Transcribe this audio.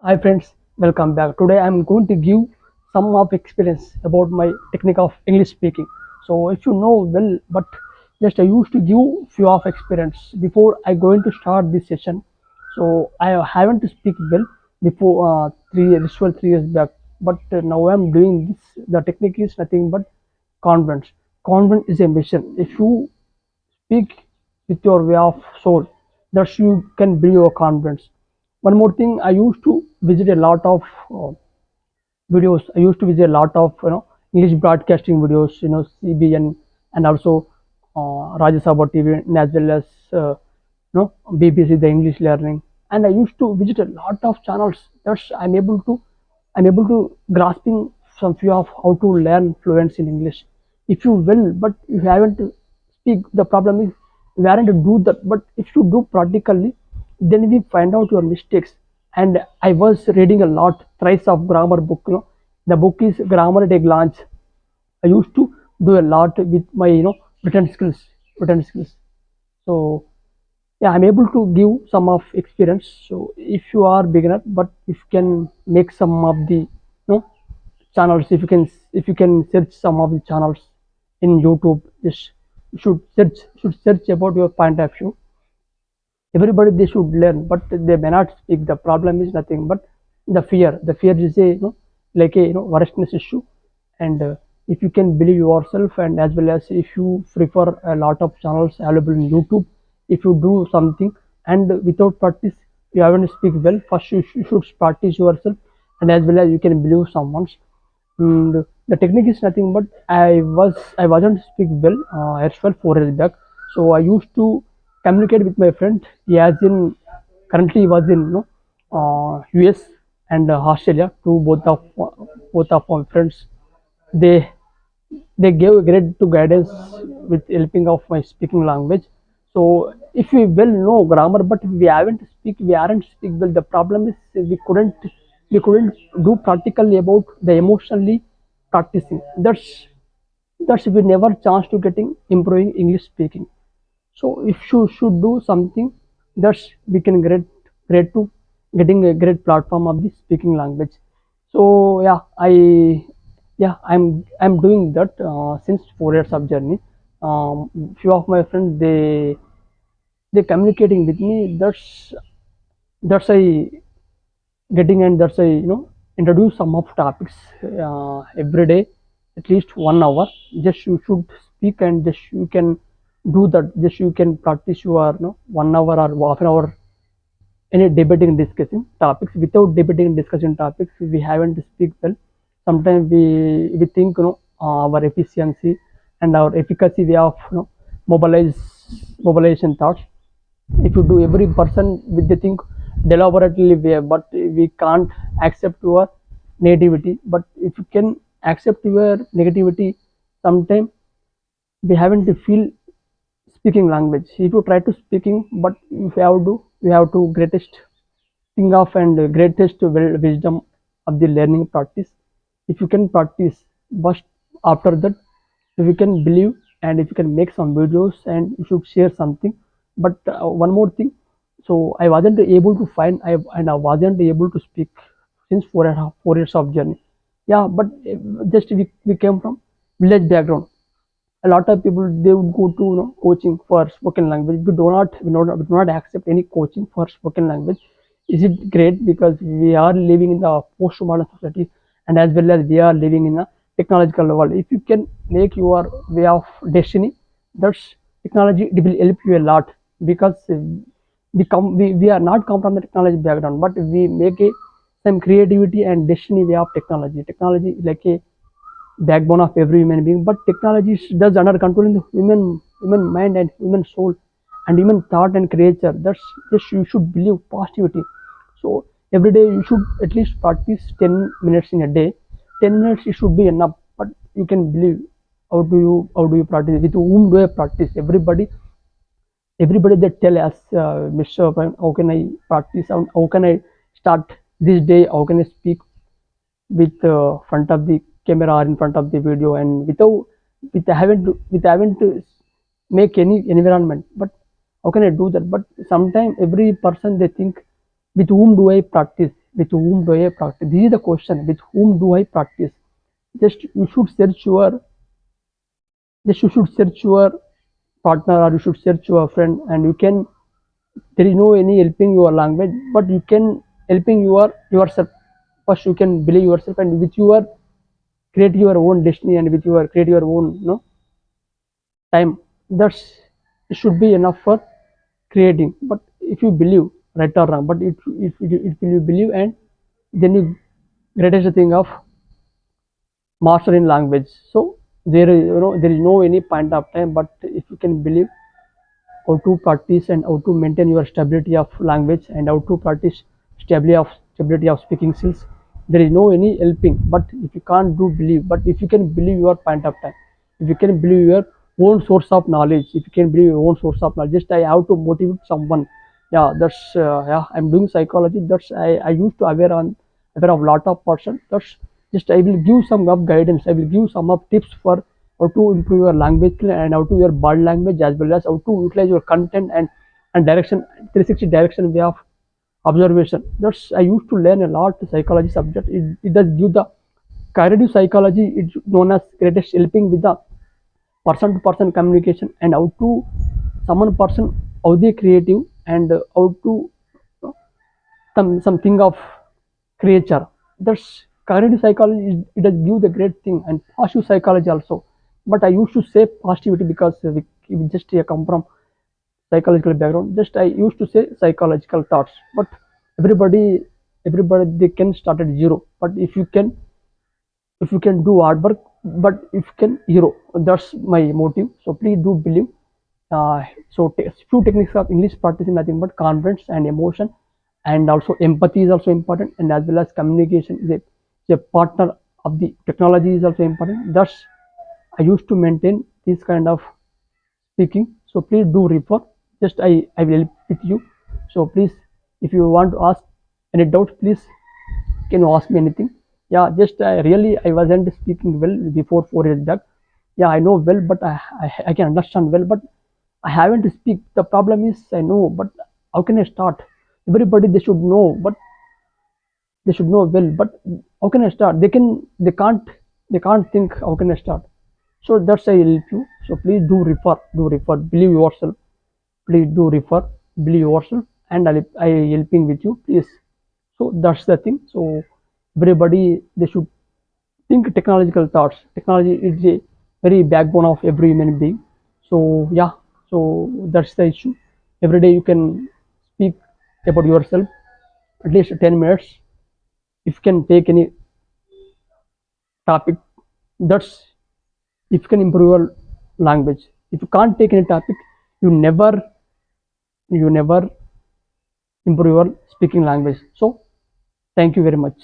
Hi friends, welcome back. Today I am going to give some of experience about my technique of English speaking. So if you know well, but just I used to give few of experience before I going to start this session. So I haven't to speak well before 3 years, 3 years back. But now I am doing this. The technique is nothing but confidence. Confidence is a mission. If you speak with your way of soul, that you can build your confidence. One more thing, I used to visit a lot of videos. I used to visit a lot of English broadcasting videos, CBN, and also Rajya Sabha TV, and as well as BBC, the English learning. And I used to visit a lot of channels. That's I'm able to grasping some few of how to learn fluency in English. If you will, but if you haven't speak, the problem is we aren't to do that. But if you do practically, then we find out your mistakes. And I was reading a lot thrice of grammar book. The book is Grammar at a Glance. I used to do a lot with my written skills, written skills. So yeah, I'm able to give some of experience. So if you are beginner, but if you can make some of the channels, if you can search some of the channels in YouTube, just should search about your point of view. Everybody they should learn, but they may not speak. The problem is nothing but the fear is a like a worstness issue. And if you can believe yourself, and as well as if you prefer a lot of channels available in YouTube, if you do something and without practice you haven't speak well, first you should practice yourself, and as well as you can believe someone's. And the technique is nothing but I wasn't speak well as well 4 years back. So I used to communicate with my friend. He has in currently he was in US and Australia. To both of my friends, they they gave a great to guidance with helping of my speaking language. So if we well know grammar, but we aren't speak well, the problem is we couldn't do practically about the emotionally practicing. That's we never chance to getting improving English speaking. So if you should do something, that's we can great to getting a great platform of the speaking language. So I'm doing that since 4 years of journey. Few of my friends they communicating with me. That's I getting, and that's I introduce some of topics every day, at least 1 hour. Just you should speak, and just you can do that. Just you can practice your 1 hour or half an hour any debating and discussing topics. Without debating and discussing topics, we haven't speak well. Sometimes we think our efficiency and our efficacy way of mobilize mobilization thoughts. If you do every person with the think deliberately way, but we can't accept your negativity. But if you can accept your negativity, sometime we haven't to feel speaking language. If you try to speaking, but if you have to greatest thing of and greatest wisdom of the learning practice. If you can practice, but after that if you can believe, and if you can make some videos and you should share something. But one more thing, so I wasn't able to find, and I wasn't able to speak since 4.5 4 years of journey. Yeah, but just we came from village background. A lot of people they would go to coaching for spoken language. We do not accept any coaching for spoken language. Is it great? Because we are living in the post-modern society, and as well as we are living in a technological world. If you can make your way of destiny, that's technology, it will help you a lot. Because we are not come from the technology background, but we make a some creativity and destiny way of technology like a backbone of every human being. But technology does under controlling the human mind and human soul and human thought and creature. That's just you should believe positivity. So every day you should at least practice 10 minutes in a day. 10 minutes it should be enough. But you can believe, how do you practice, with whom do I practice? Everybody that tell us, Mr. Prime, how can I practice, how can I start this day, how can I speak with front of the camera or in front of the video, and with haven't to make any environment. But how can I do that? But sometimes every person they think, with whom do I practice? with whom do I practice? This is the question. With whom do I practice? Just you should search your just you should search your partner, or you should search your friend, and you can, there is no any helping your language, but you can helping yourself. First you can believe yourself, and with your create your own destiny, and with your create your own time. That's it should be enough for creating. But if you believe, right or wrong, but if you believe, and then you greatest thing of master in language. So there is, there is no any point of time, but if you can believe how to practice and how to maintain your stability of language, and how to practice stability of speaking skills, there is no any helping. But if you can't do believe, but if you can believe your point of time, if you can believe your own source of knowledge, if you can believe your own source of knowledge, just I have to motivate someone. Yeah, that's yeah, I'm doing psychology. That's I used to aware of lot of person. That's just I will give some of guidance, I will give some of tips for how to improve your language skill, and how to your body language, as well as how to utilize your content, and direction, 360 direction way of observation. That's I used to learn a lot psychology subject. It does give the cognitive psychology. It's known as greatest helping with the person to person communication, and how to someone person, how they creative, and how to something of creature. That's cognitive psychology. It does give the great thing, and positive psychology also. But I used to say positivity because we just come from psychological background. Just I used to say psychological thoughts. But everybody they can start at zero. But if you can do hard work, but if you can hero, that's my motive. So please do believe. So few techniques of English practice is nothing but confidence and emotion, and also empathy is also important, and as well as communication is a partner of the technology is also important. That's I used to maintain this kind of speaking. So please do refer. Just I will help with you. So please, if you want to ask any doubt, please can you ask me anything. Yeah, just really I wasn't speaking well before 4 years back. Yeah, I know well, but I can understand well, but I haven't speak. The problem is I know, but how can I start? Everybody they should know, but they should know well, but how can I start? They can't think how can I start. So that's I help you. So please do refer, believe yourself. Please do refer, believe yourself, and I helping with you, please. So that's the thing. So everybody they should think technological thoughts. Technology is a very backbone of every human being. So yeah, so that's the issue. Every day you can speak about yourself at least 10 minutes. If you can take any topic, that's if you can improve your language. If you can't take any topic, you never improve your speaking language. So thank you very much.